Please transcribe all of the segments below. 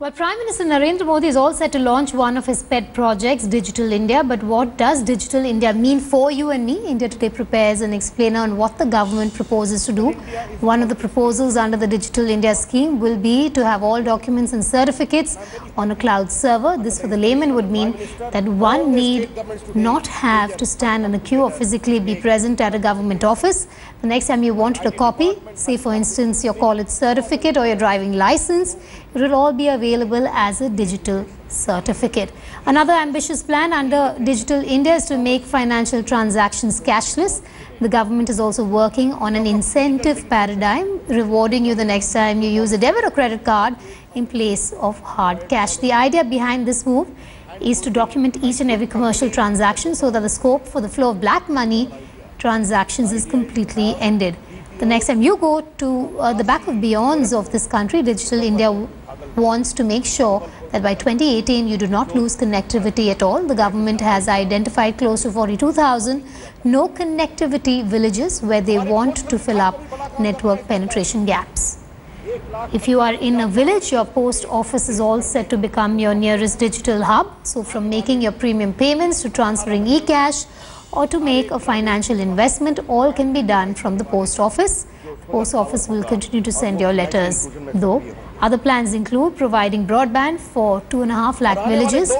Well, Prime Minister Narendra Modi is all set to launch one of his pet projects, Digital India. But what does Digital India mean for you and me? India Today prepares an explainer on what the government proposes to do. One of the proposals under the Digital India scheme will be to have all documents and certificates on a cloud server. This for the layman would mean that one need not have to stand in a queue or physically be present at a government office. The next time you wanted a copy, say for instance your college certificate or your driving license, it will all be available as a digital certificate. Another ambitious plan under Digital India is to make financial transactions cashless. The government is also working on an incentive paradigm, rewarding you the next time you use a debit or credit card in place of hard cash. The idea behind this move is to document each and every commercial transaction so that the scope for the flow of black money transactions is completely ended. The next time you go to the back of beyonds of this country, Digital India wants to make sure that by 2018 you do not lose connectivity at all. The government has identified close to 42,000 no connectivity villages where they want to fill up network penetration gaps. If you are in a village, your post office is all set to become your nearest digital hub. So from making your premium payments to transferring e-cash or to make a financial investment, all can be done from the post office. The post office will continue to send your letters, though. Other plans include providing broadband for 2.5 lakh villages,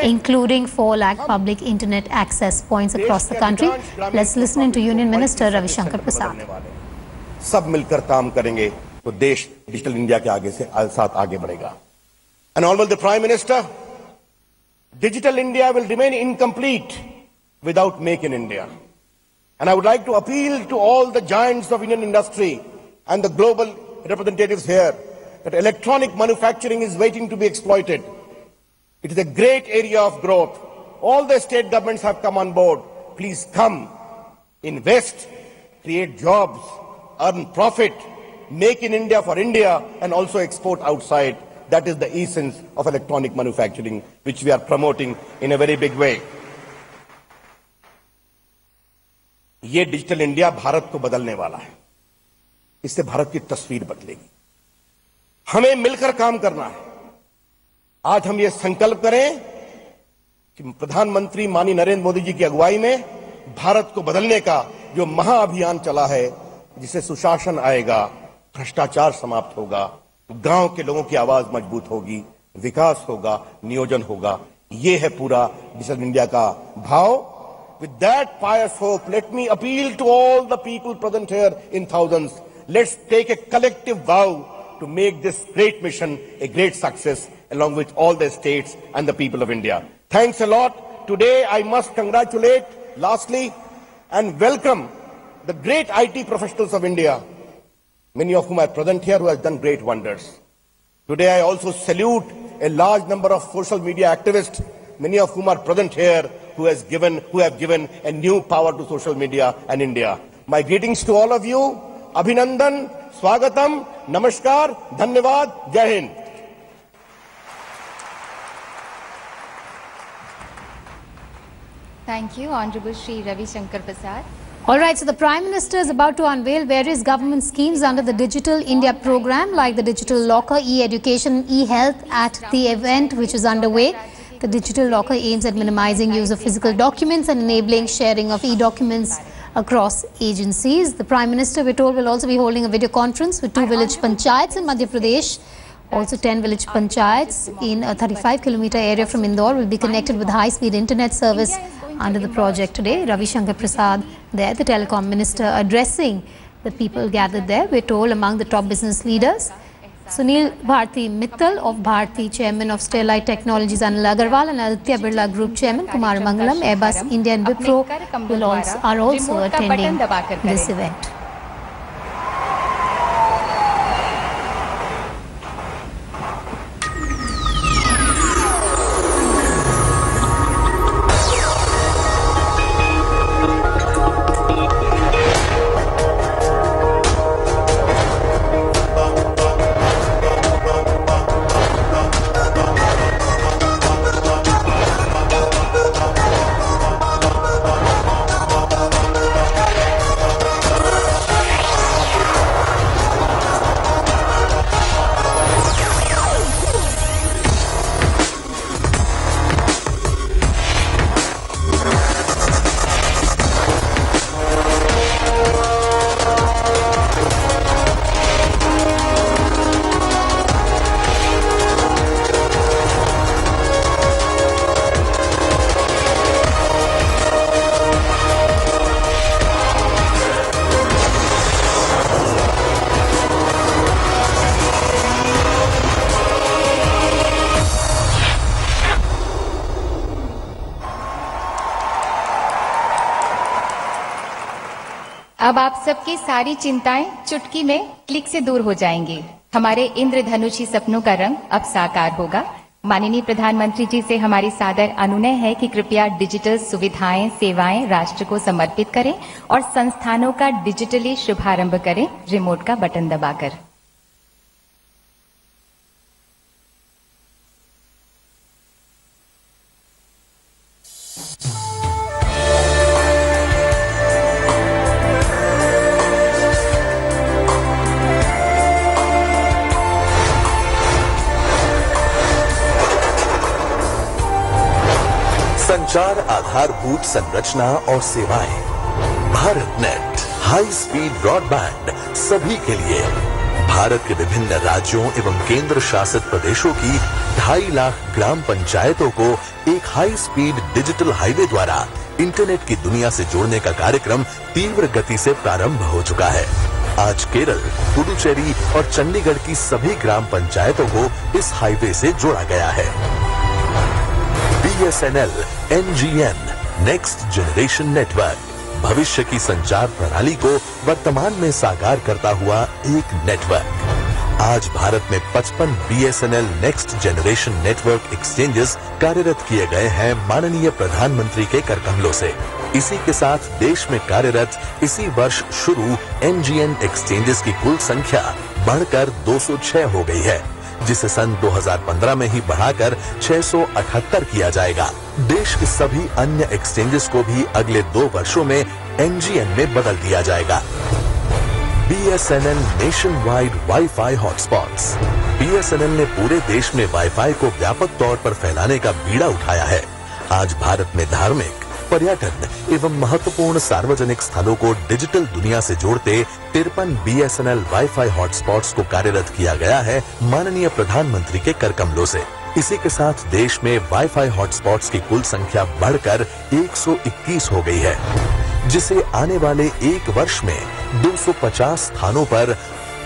including 4 lakh public internet access points across the country. Let's listen to Union Minister Ravi Shankar Prasad. सब मिलकर काम करेंगे तो देश digital India के आगे से साथ आगे बढ़ेगा. And Honorable the Prime Minister, Digital India will remain incomplete without Make in India. And I would like to appeal to all the giants of Indian industry and the global representatives here that electronic manufacturing is waiting to be exploited. It is a great area of growth. All the state governments have come on board. Please come, invest, create jobs, earn profit, make in India for India, and also export outside. That is the essence of electronic manufacturing, which we are promoting in a very big way. ये digital India Bharat को बदलने वाला है. इससे भारत की तस्वीर बदलेगी. हमें मिलकर काम करना है. आज हम ये संकल्प करें कि प्रधानमंत्री माननीय नरेंद्र मोदी जी की अगुवाई में भारत को बदलने का जो महाअभियान चला है, जिसे सुशासन आएगा, भ्रष्टाचार समाप्त होगा, गांव के लोगों की आवाज मजबूत होगी, विकास होगा, नियोजन होगा. ये है पूरा डिजिटल इंडिया का भाव. With that pious hope, let me appeal to all the people present here in thousands. Let's take a collective vow to make this great mission a great success along with all the states and the people of India. Thanks a lot. Today I must congratulate, lastly, and welcome the great IT professionals of India, many of whom are present here, who have done great wonders. Today I also salute a large number of social media activists, many of whom are present here, who have given a new power to social media and India. My greetings to all of you. Abhinandan, Swagatam, Namaskar, Dhanyavad, Jai Hind. Thank you, Honorable Shri Ravi Shankar Prasad. All right, so the Prime Minister is about to unveil various government schemes under the Digital India program, like the Digital Locker, e-education, e-health at the event which is underway. The Digital Locker aims at minimizing use of physical documents and enabling sharing of e-documents across agencies. The Prime Minister, we're told, will also be holding a video conference with 2 village panchayats in Madhya Pradesh. Also 10 village panchayats in a 35-kilometer area from Indore will be connected with high-speed internet service under the project today. Ravi Shankar Prasad there, the telecom minister, addressing the people gathered there. We're told among the top business leaders, Sunil Bharti Mittal of Bharti, Chairman of Sterlite Technologies Anil Agarwal, and Aditya Birla Group Chairman Kumar Mangalam, Airbus India and Wipro are also attending this event. अब आप सबकी सारी चिंताएं चुटकी में click से दूर हो जाएंगी। हमारे इंद्रधनुषी सपनों का रंग अब साकार होगा। माननीय प्रधानमंत्री जी से हमारी सादर अनुनय है कि कृपया डिजिटल सुविधाएं, सेवाएं राष्ट्र को समर्पित करें और संस्थानों का डिजिटली शुभारंभ करें, रिमोट का बटन दबाकर। संचार आधारभूत संरचना और सेवाएं, Bharat net, high speed broadband सभी के लिए। भारत के विभिन्न राज्यों एवं केंद्र शासित प्रदेशों की 2.5 लाख ग्राम पंचायतों को एक हाई स्पीड डिजिटल हाईवे द्वारा इंटरनेट की दुनिया से जोड़ने का कार्यक्रम तीव्र गति से प्रारंभ हो चुका है। आज केरल, पुडुचेरी और चंडीगढ़ की सभी ग्राम पंचायतों को इस हाईवे से जोड़ा गया है। BSNL NGN next generation network भविष्य की संचार प्रणाली को वर्तमान में साकार करता हुआ एक नेटवर्क। आज भारत में 55 BSNL next generation network exchanges कार्यरत किए गए हैं माननीय प्रधानमंत्री के करकमलों से। इसी के साथ देश में कार्यरत इसी वर्ष शुरू NGN एक्सचेंजेस की कुल संख्या बढ़कर 206 हो गई है, जिसे सन 2015 में ही बढ़ाकर 678 किया जाएगा। देश के सभी अन्य एक्सचेंजेस को भी अगले 2 वर्षों में NGN में बदल दिया जाएगा। BSNL nation wide wifi hotspots. BSNL ने पूरे देश में वाईफाई को व्यापक तौर पर फैलाने का बीड़ा उठाया है। आज भारत में धार्मिक, पर्यटन एवं महत्वपूर्ण सार्वजनिक स्थलों को डिजिटल दुनिया से जोड़ते 53 BSNL वाईफाई हॉटस्पॉट्स को कार्यरत किया गया है माननीय प्रधानमंत्री के करकमलों से। इसी के साथ देश में वाईफाई हॉटस्पॉट्स की कुल संख्या बढ़कर 121 हो गई है, जिसे आने वाले 1 वर्ष में 250 स्थानों पर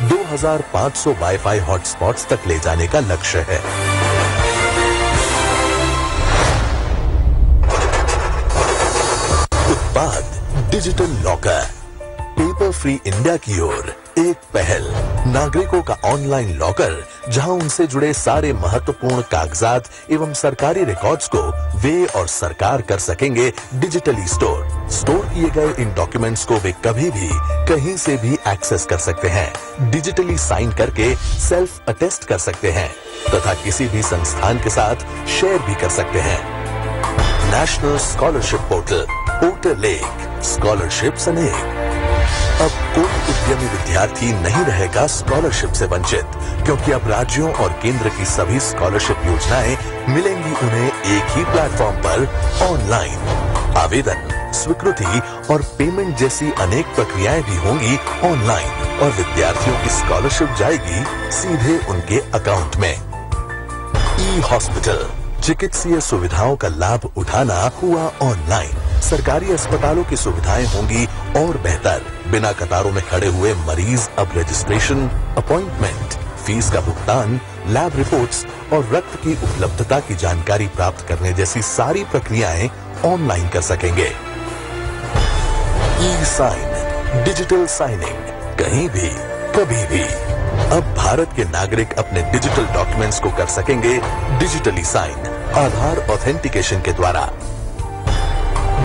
2500 वाईफाई हॉटस्पॉट्स तक ले जाने का लक्ष्य है। उत्पाद digital locker, paper free India की ओर एक पहल। नागरिकों का ऑनलाइन लॉकर, जहां उनसे जुड़े सारे महत्वपूर्ण कागजात एवं सरकारी रिकॉर्ड्स को वे और सरकार कर सकेंगे डिजिटली स्टोर किए गए इन डॉक्यूमेंट्स को वे कभी भी कहीं से भी एक्सेस कर सकते हैं, डिजिटली साइन करके सेल्फ अटेस्ट कर सकते हैं तथा किसी भी संस्थान के साथ शेयर भी कर सकते हैं। नेशनल स्कॉलरशिप पोर्टल एक, स्कॉलरशिप्स अनेक। अब कोई उद्यमी विद्यार्थी नहीं रहेगा स्कॉलरशिप से वंचित, क्योंकि अब राज्यों और केंद्र की सभी स्कॉलरशिप योजनाएं मिलेंगी उन्हें एक ही प्लेटफॉर्म पर ऑनलाइन। आवेदन, स्वीकृति और पेमेंट जैसी अनेक प्रक्रियाएं भी होंगी ऑनलाइन और विद्यार्थियों की स्कॉलरशिप जाएगी सीधे उनके अकाउंट में। ई-हॉस्पिटल, चिकित्सीय सुविधाओं का लाभ उठाना हुआ ऑनलाइन। सरकारी अस्पतालों की सुविधाएं होंगी और बेहतर। बिना कतारों में खड़े हुए मरीज अब रजिस्ट्रेशन, अपॉइंटमेंट, फीस का भुगतान, लैब रिपोर्ट्स और रक्त की उपलब्धता की जानकारी प्राप्त करने जैसी सारी प्रक्रियाएं ऑनलाइन कर सकेंगे। ई-साइन, डिजिटल साइनिंग, कहीं भी कभी भी। अब भारत के नागरिक अपने डिजिटल डॉक्यूमेंट्स को कर सकेंगे डिजिटली साइन, आधार ऑथेंटिकेशन के द्वारा।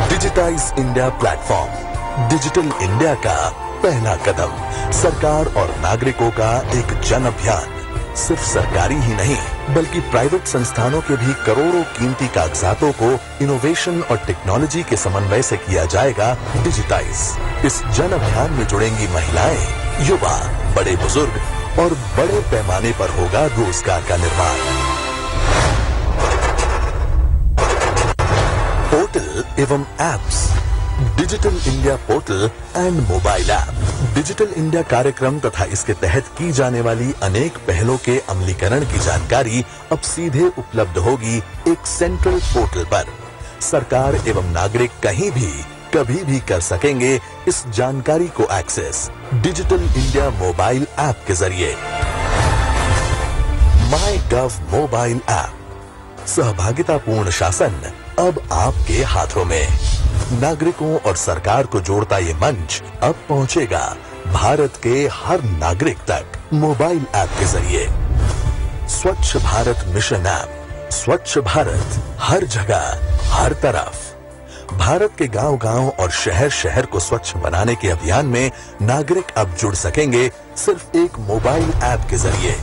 Digitise India platform, digital India का पहला कदम। सरकार और नागरिकों का एक जन अभियान। सिर्फ सरकारी ही नहीं, बल्कि प्राइवेट संस्थानों के भी करोड़ों कीमती कागजातों को इनोवेशन और टेक्नोलॉजी के समन्वय से किया जाएगा डिजिटाइज। इस जन अभियान में जुड़ेंगी महिलाएं, युवा, बड़े बुजुर्ग और बड़े पैमाने पर होगा रोजगार का निर्माण। पोर्टल एवं apps, digital India portal and mobile app. Digital India कार्यक्रम तथा इसके तहत की जाने वाली अनेक पहलों के अमलीकरण की जानकारी अब सीधे उपलब्ध होगी एक सेंट्रल पोर्टल पर। सरकार एवं नागरिक कहीं भी कभी भी कर सकेंगे इस जानकारी को access digital India mobile app के जरिए। MyGov मोबाइल ऐप, सहभागितापूर्ण शासन अब आपके हाथों में। नागरिकों और सरकार को जोड़ता ये मंच अब पहुंचेगा भारत के हर नागरिक तक मोबाइल ऐप के जरिए। स्वच्छ भारत मिशन ऐप, स्वच्छ भारत हर जगह हर तरफ। भारत के गांव-गांव और शहर-शहर को स्वच्छ बनाने के अभियान में नागरिक अब जुड़ सकेंगे सिर्फ एक मोबाइल ऐप के जरिए।